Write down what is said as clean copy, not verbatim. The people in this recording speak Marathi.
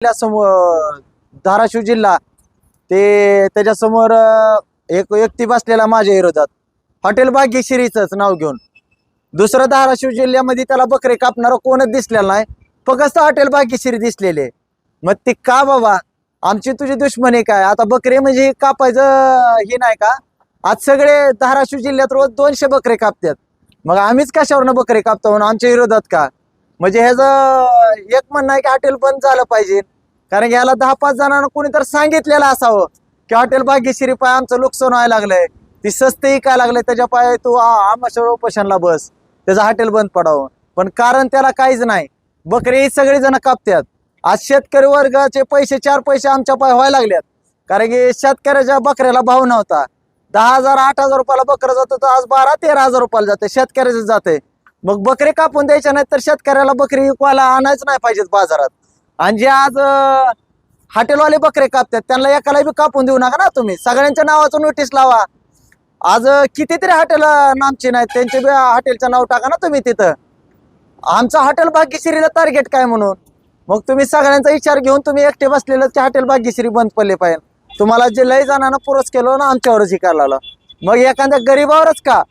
समोर धाराशिव जिल्हा ते त्याच्यासमोर एक व्यक्ती बसलेला माझ्या विरोधात हॉटेल भाग्यश्रीच नाव घेऊन दुसरं धाराशिव जिल्ह्यामध्ये त्याला बकरे कापणारा कोणच दिसलेला नाही फक्त हॉटेल भाग्यश्री दिसलेले मग ते का बाबा आमची तुझी दुश्मनी काय आता बकरे म्हणजे कापायचं हे नाही का आज सगळे धाराशिव जिल्ह्यात रोज 200 बकरे कापतात मग आम्हीच कशावरनं बकरे कापतो म्हणून आमच्या विरोधात का म्हणजे ह्याचं एक म्हणणं आहे की हॉटेल बंद झालं पाहिजे कारण याला 10-5 जणांना कोणी तर सांगितलेलं असावं की हॉटेल भाग्यश्री पाय आमचं नुकसान व्हायला लागलंय ती स्वस्तही काय लागलंय त्याच्या पाय तू आमाशा उपोषणला बस त्याचं हॉटेल बंद पडावं पण कारण त्याला काहीच नाही बकरे ही सगळी जण कापतात आज शेतकरी वर्गाचे पैसे 4 पैसे आमच्या पाय व्हायला लागल्यात कारण की शेतकऱ्याच्या बकऱ्याला भाव नव्हता 10,000-8,000 रुपयाला बकरं जातं तर आज 12,000-13,000 रुपयाला जाते शेतकऱ्याचं जाते मग बकरे कापून द्यायच्या नाही तर शेतकऱ्याला बकरी विकवायला आणायच नाही पाहिजेत बाजारात आणि जे आज हॉटेलवाले बकरे कापतात त्यांना एकाला बी कापून देऊ नका ना तुम्ही सगळ्यांच्या नावाचं नोटीस लावा आज कितीतरी हॉटेल नामची नाहीत त्यांचे बी हॉटेलचं नाव टाका ना तुम्ही तिथं आमचं हॉटेल भाग्यश्रीला टार्गेट काय म्हणून मग तुम्ही सगळ्यांचा विचार घेऊन तुम्ही एकटे बसलेलं ते हॉटेल भाग्यश्री बंद पडले पाहिजे तुम्हाला जे लय जणांना पुरस केलं ना आमच्यावरच हे करायला मग एखाद्या गरीबावरच का